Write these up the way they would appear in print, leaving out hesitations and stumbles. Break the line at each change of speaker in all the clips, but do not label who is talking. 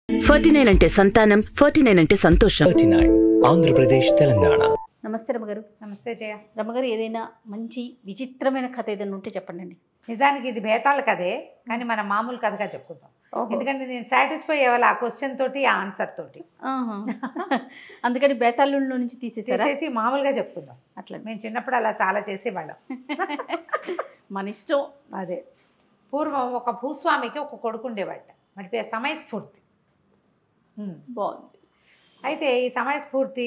49 అంటే సంతానం, 49 అంటే సంతోషం.
39 ఆంధ్రప్రదేశ్ తెలంగాణ.
నమస్తే రమ్మగారు.
నమస్తే జయ.
రమ్మగారు, ఏదైనా మంచి విచిత్రమైన కథ ఏదైనా ఉంటే చెప్పండి.
నిజానికి ఇది బేతాళ కథే, కానీ మనం మామూలు కథగా చెప్పుకుందాం. ఎందుకంటే నేను సాటిస్ఫై అవ్వాలి ఆ క్వశ్చన్ తోటి, ఆ ఆన్సర్ తోటి.
అందుకని బేతాళుల్లో నుంచి తీసేసి
మామూలుగా చెప్పుకుందాం.
అట్లా
మేము చిన్నప్పుడు అలా చాలా చేసేవాళ్ళం.
మన ఇష్టం.
అదే, పూర్వం ఒక భూస్వామికి ఒక కొడుకు ఉండేవాట. వాడి పేరు సమయస్ఫూర్తి.
బాగుంది.
అయితే ఈ సమయస్ఫూర్తి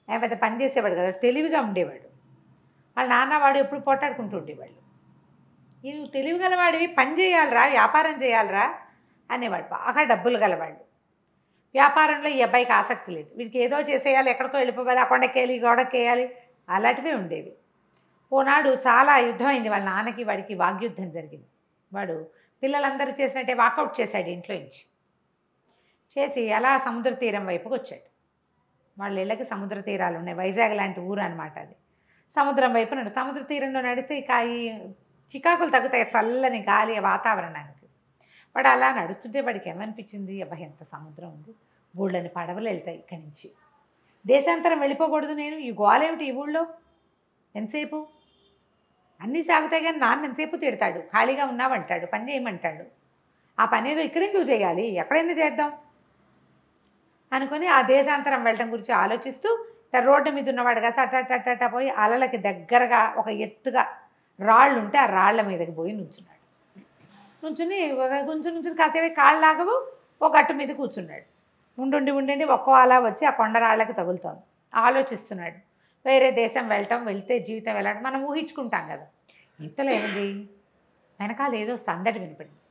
పెద్ద పని చేసేవాడు కదా, తెలివిగా ఉండేవాడు. వాళ్ళ నాన్న వాడు ఎప్పుడు పోటాడుకుంటూ ఉండేవాళ్ళు. ఇది తెలివి గలవాడివి, పని చేయాలరా, వ్యాపారం చేయాలరా అనేవాడు. బాగా డబ్బులు గలవాళ్ళు. వ్యాపారంలో ఈ అబ్బాయికి ఆసక్తి లేదు. వీడికి ఏదో చేసేయాలి, ఎక్కడికో వెళ్ళిపోవాలి, ఆ కొండకేయాలి, గోడకేయాలి, అలాంటివే ఉండేవి. ఓనాడు చాలా యుద్ధం అయింది. వాళ్ళ నాన్నకి వాడికి వాగ్యుద్ధం జరిగింది. వాడు పిల్లలందరూ చేసినట్టే వాకౌట్ చేశాడు ఇంట్లో నుంచి. చేసి అలా సముద్ర తీరం వైపుకి వచ్చాడు. వాళ్ళ ఇళ్ళకి సముద్ర తీరాలు ఉన్నాయి. వైజాగ్ లాంటి ఊరు అనమాట అది. సముద్రం వైపు సముద్ర తీరంలో నడిస్తే ఇక ఈ చికాకులు తగ్గుతాయి, చల్లని గాలి వాతావరణానికి. వాడు అలా నడుస్తుంటే వాడికి ఏమనిపించింది, అబ్బా ఎంత సముద్రం ఉంది, ఊళ్ళని పడవలు వెళ్తాయి ఇక్కడి నుంచి, దేశాంతరం వెళ్ళిపోకూడదు నేను, ఈ గోలేమిటి ఈ ఊళ్ళో ఎంతసేపు, అన్నీ సాగుతాయి కానీ నాన్న ఎంతసేపు తిడతాడు, ఖాళీగా ఉన్నావంటాడు, పని చేయమంటాడు, ఆ పని ఏదో ఇక్కడెందుకు చేయాలి, ఎక్కడైనా చేద్దాం అనుకుని ఆ దేశాంతరం వెళ్ళటం గురించి ఆలోచిస్తూ రోడ్డు మీద ఉన్నవాడు కదా టట పోయి అలలకి దగ్గరగా ఒక ఎత్తుగా రాళ్ళు ఉంటే ఆ రాళ్ల మీదకి పోయి నుంచున్నాడు. నుంచుని కాసేపు కాళ్ళు లాగవు, ఒక గట్టు మీద కూర్చున్నాడు. ఉండి ఒక్కో అలా వచ్చి ఆ కొండరాళ్ళకి తగులుతోంది. ఆలోచిస్తున్నాడు, వేరే దేశం వెళ్తే జీవితం వెళ్ళడం మనం ఊహించుకుంటాం కదా. ఇంతలో ఏమింది, వెనకాల ఏదో సందడి వినపడింది.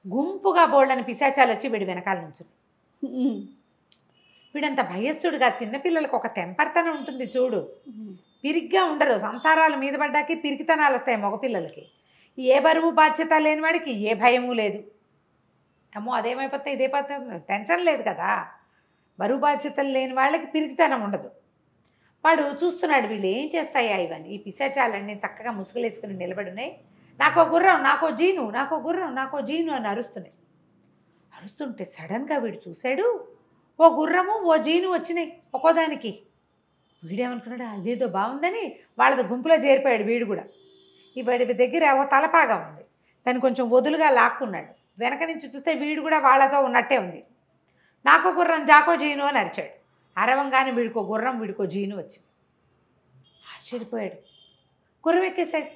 గుంపుగా బోళ్ళని పిశాచాలు వచ్చి వీడి వెనకాల నుంచుని. వీడంత భయస్థుడుగా, చిన్నపిల్లలకు ఒక తెంపర్తనం ఉంటుంది చూడు, పిరిగ్గా ఉండరు. సంసారాలు మీద పడ్డాకి పిరికితనాలు వస్తాయి మగపిల్లలకి. ఏ బరువు బాధ్యత లేని వాడికి ఏ భయము లేదు. అమ్మో అదేమైపోతే ఇదేపోతే టెన్షన్ లేదు కదా. బరువు బాధ్యతలు లేని వాళ్ళకి పిరికితనం ఉండదు. వాడు చూస్తున్నాడు, వీళ్ళు ఏం చేస్తాయా ఇవన్నీ, ఈ పిశాచాలన్నీ చక్కగా ముసుగులేసుకుని నిలబడున్నాయి, నాకో గుర్రం, నాకో జీను, నాకో గుర్రం, నాకో జీను అని అరుస్తున్నాయి. అరుస్తుంటే సడన్గా వీడు చూశాడు, ఓ గుర్రము ఓ జీను వచ్చినాయి ఒక్కోదానికి. వీడేమనుకున్నాడు, అదేదో బాగుందని వాళ్ళది గుంపులో చేరిపోయాడు వీడు కూడా. ఈ వాడి దగ్గర ఓ తలపాగా ఉంది, దాన్ని కొంచెం వదులుగా లాక్కున్నాడు. వెనక నుంచి చూస్తే వీడు కూడా వాళ్ళతో ఉన్నట్టే ఉంది. నాకో గుర్రం జాకో జీను అని అరిచాడు. అరవంగానే వీడికో గుర్రం వీడికో జీను వచ్చింది. ఆశ్చర్యపోయాడు, గుర్రం ఎక్కేశాడు.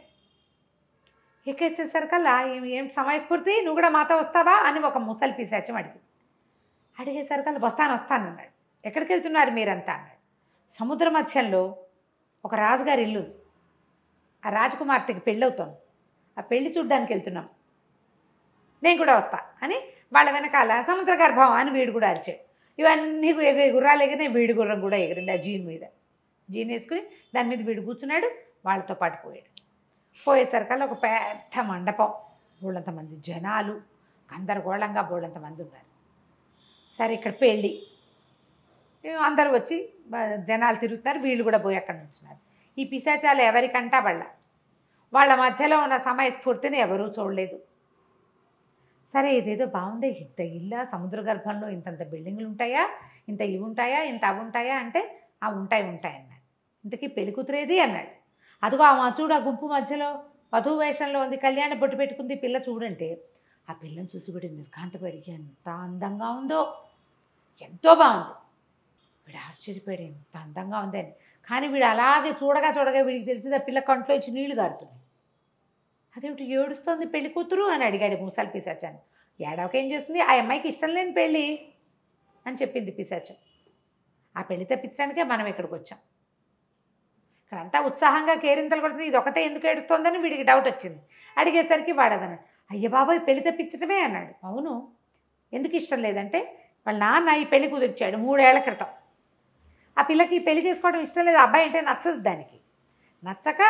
ఎక్కేసేసరికల్లా ఏం సమయస్ఫూర్తి, నువ్వు కూడా మాతో వస్తావా అని ఒక ముసలి పిశాచం అడిగేసరికల్లా వస్తాను అన్నాడు. ఎక్కడికి వెళ్తున్నారు మీరంతా అన్నాడు. సముద్ర మధ్యంలో ఒక రాజుగారి ఇల్లు, ఆ రాజకుమార్తెకి పెళ్ళవుతోంది, ఆ పెళ్లి చూడ్డానికి వెళ్తున్నాం, నేను కూడా వస్తా అని వాళ్ళ వెనకాల సముద్ర గర్భం అని వీడు కూడా అరిచాడు. ఇవన్నీ గుర్రాలు ఎగిరినాయి, వీడి గుర్రం కూడా ఎగిరింది ఆ జీన్ మీద. జీన్ వేసుకుని దాని మీద వీడు కూర్చున్నాడు, వాళ్ళతో పాటు పోయేసరికల్లా ఒక పెద్ద మండపం, బోళ్ళంతమంది జనాలు, గందరగోళంగా బోళ్ళంతమంది ఉన్నారు. సరే ఇక్కడ పెళ్ళి, అందరూ వచ్చి జనాలు తిరుగుతున్నారు, వీళ్ళు కూడా పోయి అక్కడ నుంచున్నారు. ఈ పిశాచాలు ఎవరికంటా వాళ్ళ మధ్యలో ఉన్న సమయస్ఫూర్తిని ఎవరూ చూడలేదు. సరే ఇదేదో బాగుంది, ఇంత ఇల్లా, సముద్ర గర్భంలో ఇంతంత బిల్డింగులు ఉంటాయా, ఇంత ఇవి ఉంటాయా, ఇంత అవి ఉంటాయా అంటే ఆ ఉంటాయి అన్నాడు. ఇంతకీ పెళ్లి కూతురేది అన్నాడు. అదిగో ఆ చూడు, ఆ గుంపు మధ్యలో వధువు వేషంలో ఉంది, కళ్యాణ బొట్టు పెట్టుకుంది పిల్ల చూడంటే, ఆ పిల్లని చూసి కూడా నిర్ఘాంతపడి ఎంత అందంగా ఉందో, ఎంతో బాగుంది. వీడు ఆశ్చర్యపోయాడు, ఎంత అందంగా ఉందని. కానీ వీడు అలాగే చూడగా వీడికి తెలిసింది ఆ పిల్ల కంట్లో ఇచ్చి నీళ్లు గారుతున్నాయి. అదేమిటి ఏడుస్తుంది పెళ్లి కూతురు అని అడిగాడు ముసలి పిశాచాన్ని. ఏడవకేం చేస్తుంది, ఆ అమ్మాయికి ఇష్టం లేని పెళ్ళి అని చెప్పింది పిశాచం. ఆ పెళ్లి తప్పించడానికే మనం ఇక్కడికి వచ్చాం. ఇక్కడంతా ఉత్సాహంగా కేరింతలు కొడుతుంది, ఇది ఒకటే ఎందుకు ఏడుస్తోందని వీడికి డౌట్ వచ్చింది. అడిగేసరికి వాడదన్నాడు, అయ్య బాబాయ్ పెళ్లి తప్పించడమే అన్నాడు. అవును, ఎందుకు ఇష్టం లేదంటే వాళ్ళ నాన్న ఈ పెళ్లి కుదిర్చాడు 3 ఏళ్ల క్రితం. ఆ పిల్లకి పెళ్లి చేసుకోవడం ఇష్టం లేదు, అబ్బాయి అంటే నచ్చదు దానికి. నచ్చక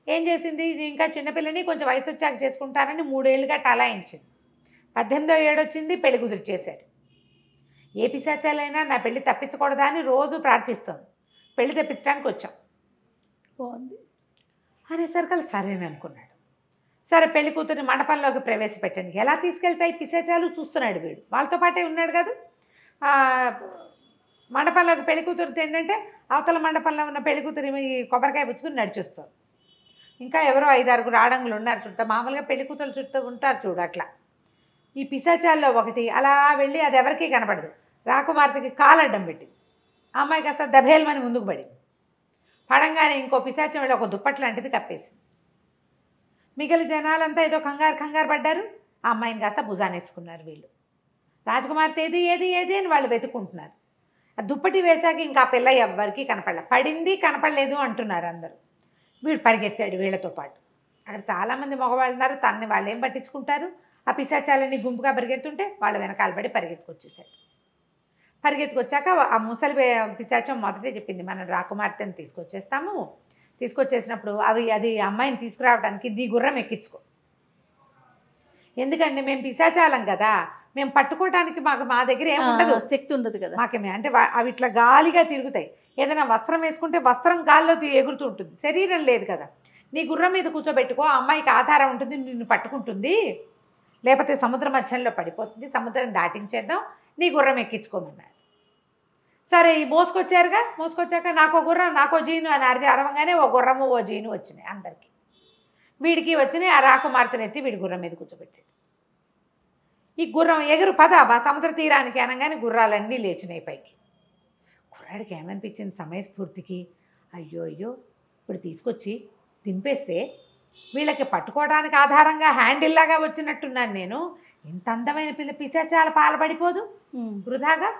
ఏం చేసింది, ఇంకా చిన్నపిల్లని కొంచెం వయసు వచ్చాక చేసుకుంటానని 3 ఏళ్ళుగా టలాయించింది. 18వ ఏడు వచ్చింది, పెళ్లి కుదిర్చేశాడు. ఏ పిశాచాలైనా నా పెళ్లి తప్పించకూడదా అని రోజు ప్రార్థిస్తుంది. పెళ్లి తప్పించడానికి వచ్చాం.
బాగుంది
అనేసరికి సరేననుకున్నాడు. సరే పెళ్లి కూతురిని మండపంలోకి ప్రవేశపెట్టండి. ఎలా తీసుకెళ్తాయి పిశాచాలు? చూస్తున్నాడు వీడు, వాళ్ళతో పాటే ఉన్నాడు కదా. మండపంలోకి పెళ్లి కూతురు ఏంటంటే అవతల మండపంలో ఉన్న పెళ్లి కూతురు ఈ కొబ్బరికాయ పుచ్చుకుని నడిచొస్తారు. ఇంకా ఎవరో 5-6 ఆడంగులు ఉన్నారు చుట్టూ. మామూలుగా పెళ్లి కూతురు చుట్టూ ఉంటారు చూడు, అట్లా. ఈ పిశాచాల్లో ఒకటి అలా వెళ్ళి, అది ఎవరికీ కనపడదు, రాకుమార్తెకి కాలడ్డం పెట్టింది. ఆ అమ్మాయి కాస్త దభేల్మని ముందుకు పడింది. పడంగానే ఇంకో పిశాచం వెళ్ళి ఒక దుప్పటి లాంటిది కప్పేసింది. మిగిలిన జనాలంతా ఏదో కంగారు పడ్డారు. ఆ అమ్మాయిని కాస్త భుజానేసుకున్నారు వీళ్ళు. రాజకుమార్తె ఏది ఏది ఏది అని వాళ్ళు వెతుక్కుంటున్నారు. ఆ దుప్పటి వేశాక ఇంకా ఆ పిల్ల ఎవ్వరికీ కనపడలే. పడింది, కనపడలేదు అంటున్నారు అందరూ. వీడు పరిగెత్తాడు వీళ్ళతో పాటు. అక్కడ చాలామంది మగవాళ్ళు ఉన్నారు, తనని వాళ్ళు ఏం పట్టించుకుంటారు. ఆ పిశాచాలని గుంపుగా పరిగెత్తుంటే వాళ్ళ వెనకాల పడి పరిగెత్తుకొచ్చేసాడు. పరిగెత్తుకొచ్చాక ఆ ముసలి పిశాచం మొదటే చెప్పింది, మనం రాకుమార్తెని తీసుకొచ్చేస్తాము. తీసుకొచ్చేసినప్పుడు అది అమ్మాయిని తీసుకురావడానికి నీ గుర్రం ఎక్కించుకో. ఎందుకంటే మేము పిశాచాలం కదా, మేము పట్టుకోవడానికి మా దగ్గర ఏముండదు,
శక్తి ఉండదు కదా
మాకేమే. అంటే అవి ఇట్లా గాలిగా తిరుగుతాయి. ఏదైనా వస్త్రం వేసుకుంటే వస్త్రం గాల్లో ఎగురుతూ ఉంటుంది, శరీరం లేదు కదా. నీ గుర్రం మీద కూర్చోబెట్టుకో, ఆ అమ్మాయికి ఆధారం ఉంటుంది, నిన్ను పట్టుకుంటుంది. లేకపోతే సముద్ర మధ్యంలో పడిపోతుంది, సముద్రం దాటించేద్దాం, నీ గుర్రం ఎక్కించుకోమన్నాడు. సరే ఈ మోసుకొచ్చాక నాకో గుర్రం నాకో జీను అని అరవంగానే ఓ గుర్రము ఓ జీను వచ్చినాయి అందరికీ. వీడికి వచ్చినాయి. ఆ రాకుమార్తెని ఎత్తి వీడి గుర్రం మీద కూర్చోబెట్టాడు. ఈ గుర్రం ఎగురు పద సముద్ర తీరానికి అనగానే గుర్రాలన్నీ లేచినాయి పైకి. కుర్రాడికి ఏమనిపించింది సమయస్ఫూర్తికి, అయ్యో ఇప్పుడు తీసుకొచ్చి దింపేస్తే వీళ్ళకి పట్టుకోవడానికి ఆధారంగా హ్యాండిల్లాగా వచ్చినట్టున్నాను నేను. ఇంత అందమైన పిశాచాల పాలబడిపోదు వృధాగా.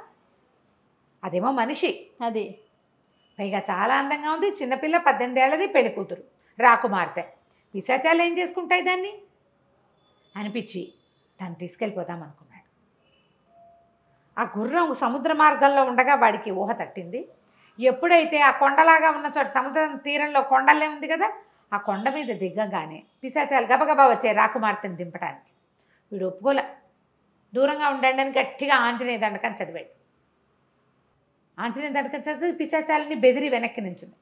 అదేమో మనిషి,
అదే
పైగా చాలా అందంగా ఉంది. చిన్నపిల్ల 18 ఏళ్ళది, పెళ్లి కూతురు, రాకుమార్తె. పిశాచాలు ఏం చేసుకుంటాయి దాన్ని అనిపించి దాన్ని తీసుకెళ్ళిపోదాం అనుకున్నాడు. ఆ గుర్రం సముద్ర మార్గంలో ఉండగా వాడికి ఊహ తట్టింది. ఎప్పుడైతే ఆ కొండలాగా ఉన్న చోట సముద్రం తీరంలో కొండలే ఉంది కదా, ఆ కొండ మీద దిగ్గగానే పిశాచాలు గబగబా వచ్చాయి రాకుమార్తెను దింపడానికి. వీడు ఒప్పుకోలే. దూరంగా ఉండండి అని గట్టిగా ఆంజనేయ దండకం చదివాడు. ఆంజనేయ దండకం చదివి పిశాచాలని బెదిరి వెనక్కి నించుంది.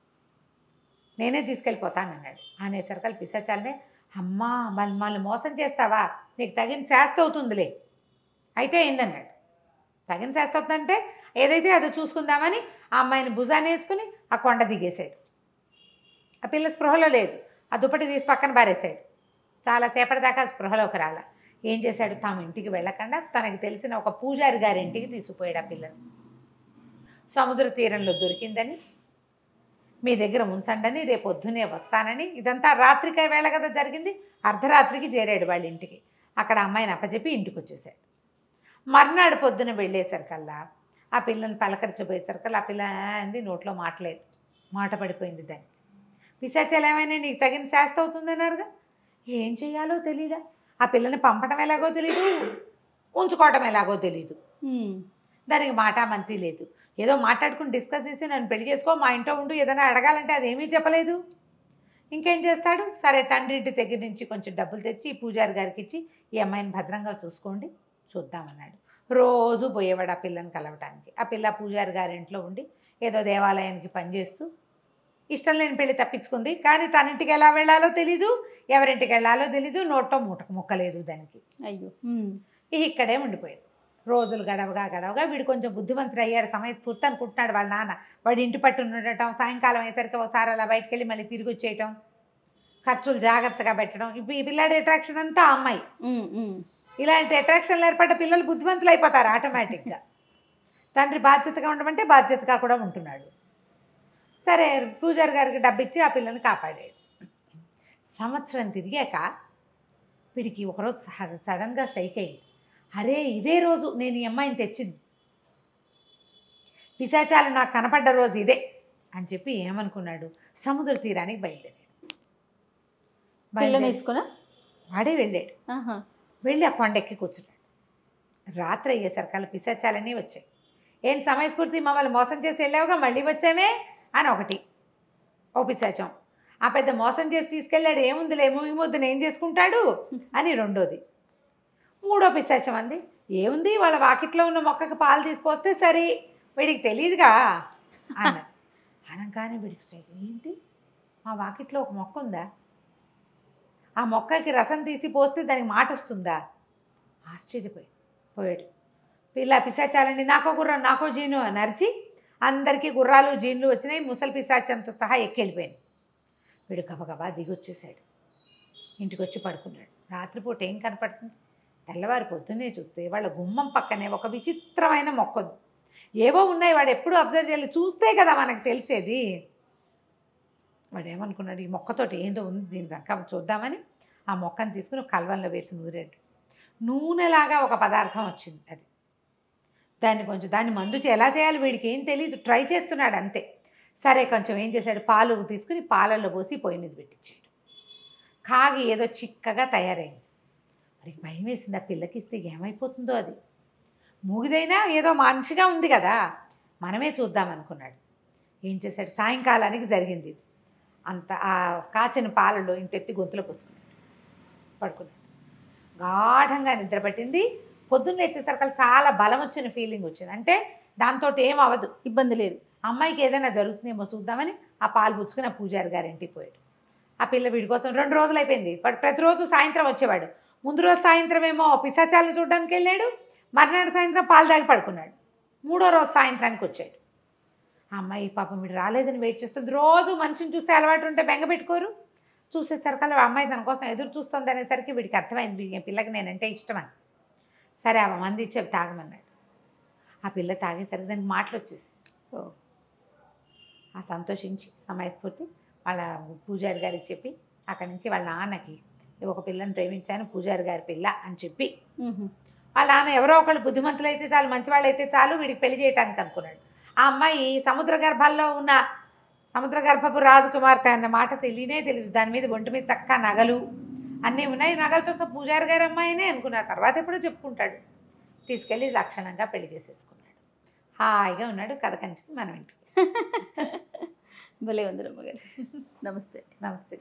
నేనే తీసుకెళ్ళిపోతాను అన్నాడు. అనేసరికల్ పిశాచాలనే, అమ్మా మమ్మల్ని మోసం చేస్తావా, నీకు తగిన శాస్తి అవుతుందిలే. అయితే ఏందన్నాడు. తగిన శాస్తి అవుతుందంటే ఏదైతే అది చూసుకుందామని ఆ అమ్మాయిని భుజాన్ని వేసుకుని ఆ కొండ దిగేశాడు. ఆ పిల్ల స్పృహలో లేదు. ఆ దుప్పటి తీసి పక్కన పారేశాడు. చాలాసేపటి దాకా స్పృహలోకి రాల. ఏం చేశాడు, తాము ఇంటికి వెళ్ళకుండా తనకి తెలిసిన ఒక పూజారి గారి ఇంటికి తీసుకుపోయాడు ఆ పిల్లని. సముద్ర తీరంలో దొరికిందని, మీ దగ్గర ఉంచండి, రేపు పొద్దునే వస్తానని. ఇదంతా రాత్రికే వేళ కదా జరిగింది. అర్ధరాత్రికి చేరాడు వాళ్ళ ఇంటికి. అక్కడ అమ్మాయిని అప్పచెప్పి ఇంటికి వచ్చేసాడు. మర్నాడు పొద్దున వెళ్ళేసరికల్లా ఆ పిల్లని పలకరించబోయేసరికల్లా ఆ పిల్ల అంది, నోట్లో మాటలేదు, మాట పడిపోయింది దాన్ని. పిశాచాలు ఏమైనా నీకు తగిన శాస్తి అవుతుందన్నారుగా, ఏం చేయాలో తెలీదా. ఆ పిల్లని పంపడం ఎలాగో తెలీదు, ఉంచుకోవటం ఎలాగో తెలీదు. దానికి మాటామంతి లేదు. ఏదో మాట్లాడుకుని డిస్కస్ చేసి నన్ను పెళ్లి చేసుకో, మా ఇంట్లో ఉండు, ఏదైనా అడగాలంటే అదేమీ చెప్పలేదు. ఇంకేం చేస్తాడు. సరే తండ్రి ఇంటి దగ్గర నుంచి కొంచెం డబ్బులు తెచ్చి ఈ పూజారి గారికి ఇచ్చి ఈ అమ్మాయిని భద్రంగా చూసుకోండి, చూద్దామన్నాడు. రోజు పోయేవాడు ఆ పిల్లని కలవటానికి. ఆ పిల్ల పూజారి గారి ఇంట్లో ఉండి ఏదో దేవాలయానికి పనిచేస్తూ ఇష్టం లేని పెళ్లి తప్పించుకుంది. కానీ తన ఇంటికి ఎలా వెళ్ళాలో తెలీదు, ఎవరింటికి వెళ్ళాలో తెలీదు, నోట్లో ముక్కలేదు దానికి.
అయ్యో
ఇక్కడే ఉండిపోయేది. రోజులు గడవగా వీడు కొంచెం బుద్ధిమంతుడు అయ్యాడు. సమయస్ఫూర్తి అనుకుంటున్నాడు వాళ్ళ నాన్న. వాడి ఇంటి పట్టు ఉండటం, సాయంకాలం అయ్యేసరికి ఒకసారి అలా బయటకు వెళ్ళి మళ్ళీ తిరిగి వచ్చేయటం, ఖర్చులు జాగ్రత్తగా పెట్టడం. ఇప్పుడు ఈ పిల్లాడి అట్రాక్షన్ అంతా అమ్మాయి. ఇలాంటి అట్రాక్షన్లు ఏర్పడ్డ పిల్లలు బుద్ధిమంతులు అయిపోతారు ఆటోమేటిక్గా. తండ్రి బాధ్యతగా ఉండమంటే బాధ్యతగా కూడా ఉంటున్నాడు. సరే పూజారి గారికి డబ్బు ఇచ్చి ఆ పిల్లని కాపాడాడు. సంవత్సరం తిరిగాక వీడికి ఒకరోజు సడన్గా స్ట్రైక్ అయింది. అరే ఇదే రోజు నేను ఈ అమ్మాయిని తెచ్చింది, పిశాచాలు నాకు కనపడ్డ రోజు ఇదే అని చెప్పి ఏమనుకున్నాడు, సముద్ర తీరానికి బయలుదేరాడు. వాడే వెళ్ళాడు. వెళ్ళి ఆ కొండెక్కి కూర్చున్నాడు. రాత్రి అయ్యేసరికల్లా పిశాచాలన్నీ వచ్చాయి. ఏం సమయస్ఫూర్తి, మమ్మల్ని మోసం చేసి వెళ్ళావుగా, మళ్ళీ వచ్చామే అని ఒకటి ఓ పిశాచం. ఆ పెద్ద మోసం చేసి తీసుకెళ్ళాడు, ఏముందిలే ముద్దును ఏం చేసుకుంటాడు అని రెండోది. మూడో పిశాచం అంది, ఏముంది వాళ్ళ వాకిట్లో ఉన్న మొక్కకి పాలు తీసుకొస్తే సరే, వీడికి తెలియదుగా అన్నది. అనగానే వీడికి ఏంటి, మా వాకిట్లో ఒక మొక్క ఉందా, ఆ మొక్కకి రసం తీసి పోస్తే దానికి మాట వస్తుందా? పోయాడు. పిల్ల పిశాచాలండి, నాకో గుర్రం నాకో జీను అని అరిచి అందరికీ గుర్రాలు జీన్లు వచ్చినాయి. ముసలి పిశాచంతో సహా ఎక్కెళ్ళిపోయాను. వీడు గబగబా దిగి వచ్చేసాడు. ఇంటికి వచ్చి పడుకున్నాడు. రాత్రిపూట ఏం కనపడుతుంది? తెల్లవారి పొద్దున్నే చూస్తే వాళ్ళ గుమ్మం పక్కనే ఒక విచిత్రమైన మొక్క ఉంది. ఏవో ఉన్నాయి, వాడు ఎప్పుడు అబ్జర్వ్ చేయాలి, చూస్తే కదా మనకు తెలిసేది. వాడు ఏమనుకున్నాడు, ఈ మొక్కతోటి ఏందో ఉంది, దీని రకం చూద్దామని ఆ మొక్కను తీసుకుని కల్వంలో వేసి నూరాడు. నూనెలాగా ఒక పదార్థం వచ్చింది. అది దాన్ని మందు ఎలా చేయాలి వీడికి ఏం తెలియదు, ట్రై చేస్తున్నాడు అంతే. సరే కొంచెం ఏం చేశాడు, పాలు తీసుకుని పాలల్లో పోసి పొయ్యి మీద పెట్టించాడు. కాగి ఏదో చిక్కగా తయారైంది. వాడికి భయం వేసింది, ఆ పిల్లకి ఇస్తే ఏమైపోతుందో. అది మూగిదైనా ఏదో మనిషిగా ఉంది కదా, మనమే చూద్దామనుకున్నాడు. ఏం చేశాడు, సాయంకాలానికి జరిగింది. అంత ఆ కాచిన పాలలో ఇంతెత్తి గొంతులో పోసుకున్నాడు. పడుకున్నాడు. గాఢంగా నిద్ర పట్టింది. పొద్దున్న లేచేసరికి చాలా బలం వచ్చిన ఫీలింగ్ వచ్చింది. అంటే దాంతో ఏం అవ్వదు, ఇబ్బంది లేదు, అమ్మాయికి ఏదైనా జరుగుతుందేమో చూద్దామని ఆ పాలు పుచ్చుకుని ఆ పూజారి గారి ఇంటికి పోయాడు. ఆ పిల్ల వీడి కోసం 2 రోజులు అయిపోయింది. వాడు ప్రతిరోజు సాయంత్రం వచ్చేవాడు. ముందు రోజు సాయంత్రం ఏమో పిశాచాలను చూడడానికి వెళ్ళాడు, మర్నాడు సాయంత్రం పాలు తాగి పడుకున్నాడు. 3వ రోజు సాయంత్రానికి వచ్చాడు. ఆ అమ్మాయి పాపం వీడు రాలేదని వెయిట్ చేస్తుంది. రోజు మనిషిని చూసే అలవాటు ఉంటే బెంగ పెట్టుకోరు. చూసేసరికి ఆ అమ్మాయి తన కోసం ఎదురు చూస్తుంది అనేసరికి వీడికి అర్థమైంది, ఈ పిల్లకి నేనంటే ఇష్టమని. సరే ఆ మంది ఇచ్చేవి తాగమన్నాడు. ఆ పిల్ల తాగేసరికి దానికి మాటలు వచ్చేసి ఆ సంతోషించి సమయస్ఫూర్తి వాళ్ళ పూజారి గారికి చెప్పి అక్కడి నుంచి వాళ్ళ నాన్నకి ఒక పిల్లని ప్రేమించాను, పూజారి గారి పిల్ల అని చెప్పి వాళ్ళ నాన్న ఎవరో ఒకళ్ళు బుద్ధిమంతులు అయితే చాలు, మంచివాళ్ళు అయితే చాలు, వీడికి పెళ్లి చేయడానికి అనుకున్నాడు. ఆ అమ్మాయి సముద్ర గర్భంలో ఉన్న సముద్ర గర్భపు రాజకుమార్తె అన్న మాట తెలియదు. దాని మీద ఒంటి మీద చక్కగా నగలు అన్నీ ఉన్నాయి. నగలతో పూజారి గారి అమ్మాయినే అనుకున్నారు. తర్వాత ఎప్పుడో చెప్పుకుంటాడు. తీసుకెళ్ళి లక్షణంగా పెళ్లి చేసేసుకున్నాడు. హాయిగా ఉన్నాడు. కథ కంచి మనం ఇంటికి.
భలే ఉంది రమ్మగారు. నమస్తే.
నమస్తే.